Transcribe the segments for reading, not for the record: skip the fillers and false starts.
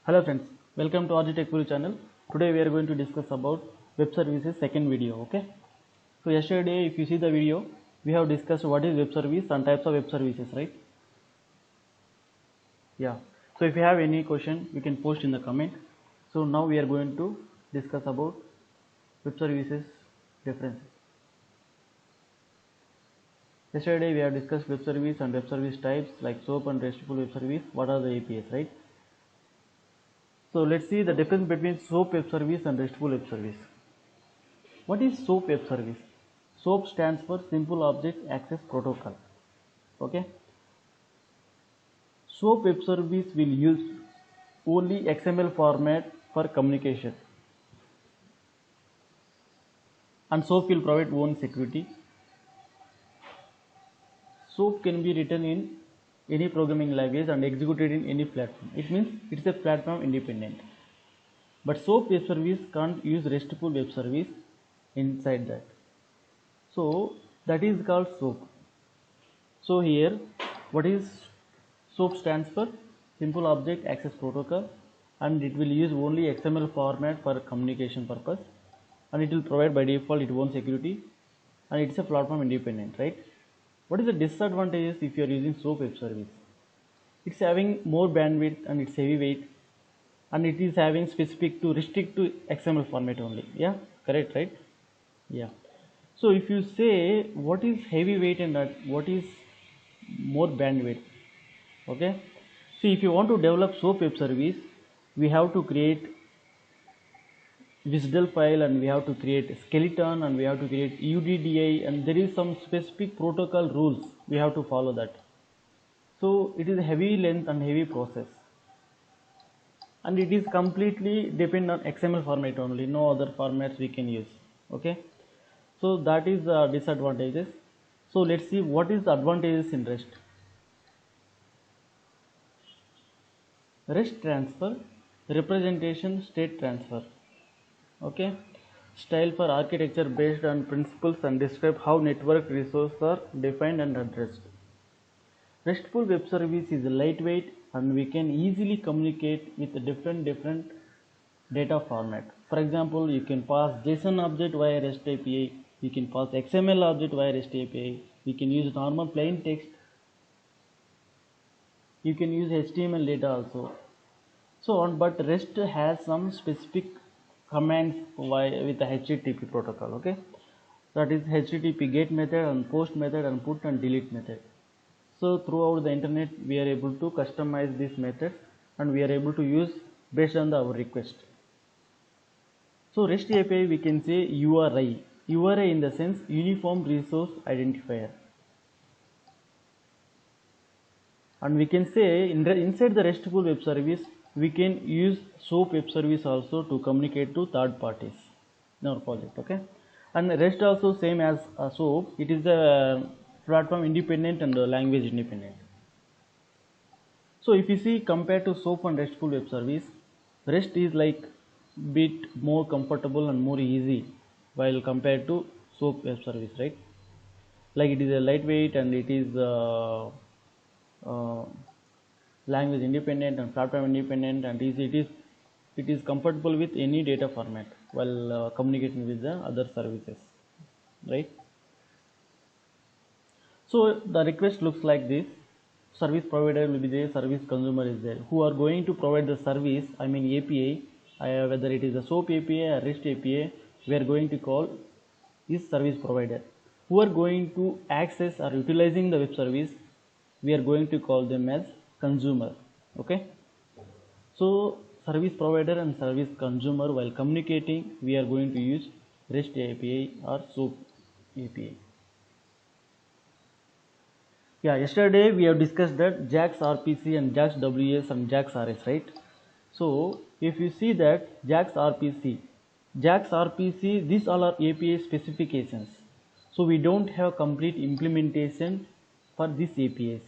Hello friends, welcome to RG Tech Guru channel. Today we are going to discuss about web services second video. Okay. So yesterday, if you see the video, we have discussed what is web service and types of web services, right? Yeah. So if you have any question, you can post in the comment. So now we are going to discuss about web services differences. Yesterday we have discussed web service and web service types like SOAP and RESTful web service. What are the APIs, right? So let's see the difference between SOAP web service and RESTful web service. What is SOAP web service? SOAP stands for Simple Object Access Protocol. Okay. SOAP web service will use only XML format for communication, and SOAP will provide own security. SOAP can be written in any programming language and executed in any platform. It means it's a platform independent. But SOAP web service can't use RESTful web service inside that. So that is called SOAP. So here, what is SOAP stands for Simple Object Access Protocol, and it will use only XML format for communication purpose, and it will provide by default its own security, and it's a platform independent, right? What is the disadvantages if you are using SOAP web service? It's having more bandwidth and it's heavyweight, and it is having specific to restrict to XML format only. Yeah, correct, right? Yeah. So if you say what is heavyweight and what is more bandwidth, okay. See, if you want to develop SOAP web service, we have to create WSDL file, and we have to create a skeleton, and we have to create UDDI, and there is some specific protocol rules we have to follow that. So it is a heavy length and heavy process, and it is completely depend on XML format only, no other formats we can use. Okay, so that is the disadvantages. So let's see what is the advantages in REST. REST transfer, representation, state transfer. Okay, style for architecture based on principles and describe how network resources are defined and addressed. RESTful web service is lightweight, and we can easily communicate with different data format. For example, you can pass JSON object via REST API, you can pass XML object via REST API, you can use normal plain text, you can use HTML data also, so on. But REST has some specific commands with the HTTP protocol. Okay, that is HTTP GET method and POST method and PUT and DELETE method. So throughout the internet we are able to customize these methods, and we are able to use based on our request. So REST API, we can say URI in the sense Uniform Resource Identifier, and we can say inside the RESTful web service we can use SOAP web service also to communicate to third parties in our project. Okay, and REST also same as SOAP, it is a platform independent and language independent. So if you see, compared to SOAP and RESTful web service, REST is like bit more comfortable and more easy while compared to SOAP web service, right? Like it is a lightweight, and it is language independent and platform independent, and it is comfortable with any data format while communicating with the other services, right? So the request looks like this. Service provider will be there, service consumer is there, who are going to provide the service, I mean API, whether it is a SOAP API or REST API, we are going to call is service provider. Who are going to access or utilizing the web service, we are going to call them as consumer. Okay, so service provider and service consumer, while communicating, we are going to use REST API or SOAP API. Yeah, yesterday we have discussed that JAX RPC and JAX WS and JAX RS, right? So if you see that JAX RPC, these all are API specifications. So we don't have complete implementation for these APIs.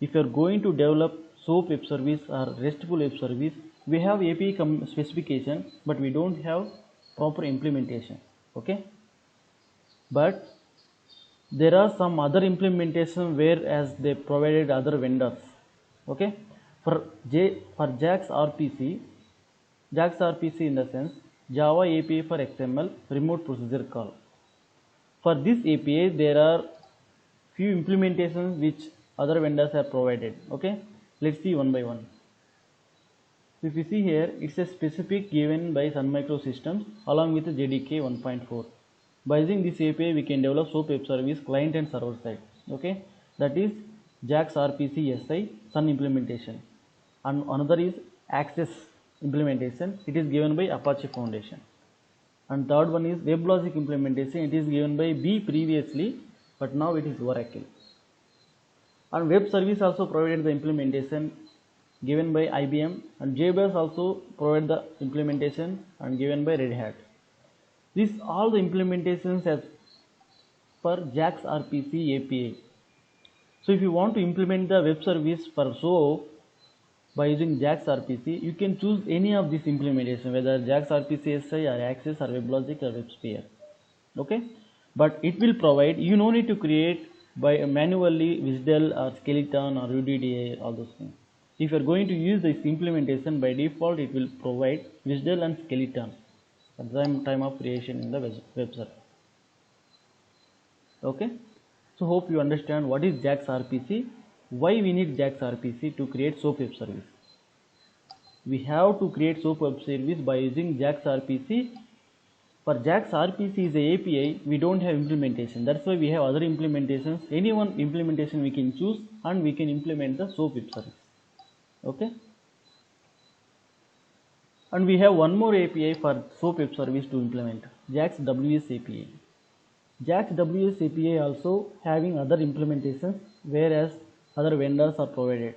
If you are going to develop SOAP web service or RESTful web service, we have API specification, but we don't have proper implementation. Okay, but there are some other implementation whereas they provided other vendors. Okay, for JAX RPC, JAX RPC in the sense Java API for XML remote procedure call. For this API, there are few implementations which other vendors have provided. Okay, let's see one by one. So if you see here, it's a specific given by Sun Microsystems along with JDK 1.4. By using this API, we can develop SOAP web service client and server side. Okay, that is JAX RPC SI Sun implementation, and another is Access implementation. It is given by Apache Foundation. And third one is WebLogic implementation. It is given by B previously, but now it is Oracle. And web service also provided the implementation given by IBM, and JBoss also provide the implementation and given by Red Hat. These all the implementations as per JAX RPC API. So if you want to implement the web service for SOAP by using JAX RPC, you can choose any of this implementation, whether JAX RPC SI or Access or WebLogic or WebSphere. Okay, but it will provide, you no need to create by manually WSDL or Skeleton or UDDI, all those things. If you are going to use this implementation, by default it will provide WSDL and Skeleton at the time of creation in the web server. Okay, so hope you understand what is JAX RPC, why we need JAX RPC to create SOAP web service. We have to create SOAP web service by using JAX RPC. For JAX RPC is a API, we don't have implementation. That's why we have other implementations. Any one implementation we can choose and we can implement the SOAP web service. Okay. And we have one more API for SOAP web service to implement, JAX WS API. JAX WS API also having other implementations, whereas other vendors are provided.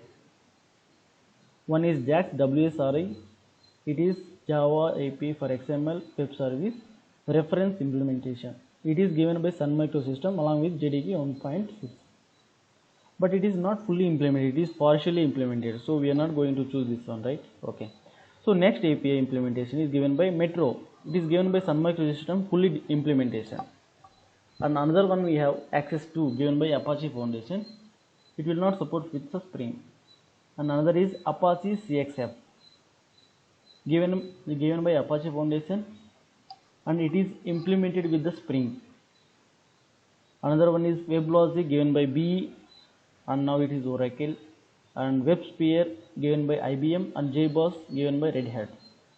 One is JAX WSRI. It is Java API for XML web service reference implementation. It is given by Sun Microsystems along with JDK 1.6. But it is not fully implemented, it is partially implemented. So we are not going to choose this one, right? Okay. So next API implementation is given by Metro. It is given by Sun Microsystems fully implementation. And another one we have Access 2 given by Apache Foundation. It will not support with the Spring. And another is Apache CXF given by Apache Foundation, and it is implemented with the Spring. Another one is WebLogic given by B, and now it is Oracle, and WebSphere given by IBM, and JBoss given by Red Hat.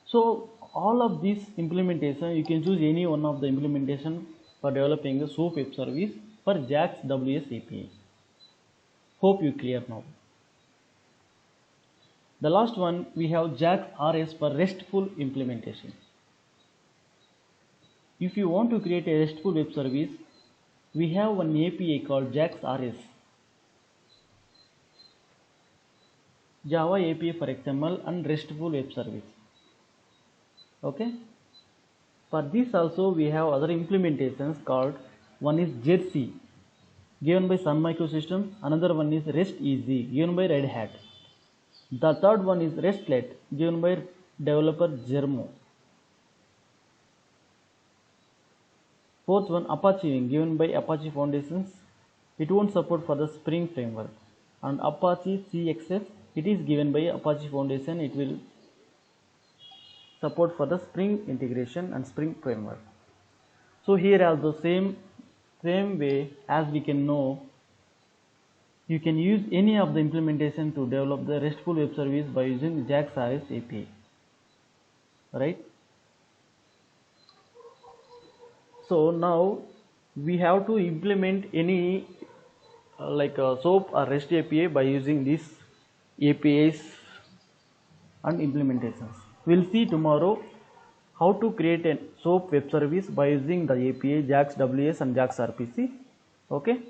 So all of these implementation, you can choose any one of the implementation for developing a SOAP web service for JAX WS API. Hope you clear now. The last one we have JAX RS for RESTful implementation. If you want to create a RESTful web service, we have one API called JAX RS, Java API for XML and RESTful web service. Okay. For this also we have other implementations called, one is Jersey given by Sun Microsystems, another one is REST Easy given by Red Hat. The third one is RESTlet given by developer Germo. Fourth one Apache Wing given by Apache Foundations. It won't support for the Spring framework. And Apache CXF, it is given by Apache Foundation. It will support for the Spring integration and Spring framework. So here also same way as we can know, you can use any of the implementation to develop the RESTful web service by using JAX RS API, right? So now we have to implement any like a SOAP or REST API by using these APIs and implementations. We'll see tomorrow how to create a SOAP web service by using the API JAX WS and JAX RPC. Okay.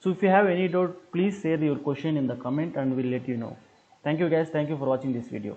So if you have any doubt, please share your question in the comment and we'll let you know. Thank you guys. Thank you for watching this video.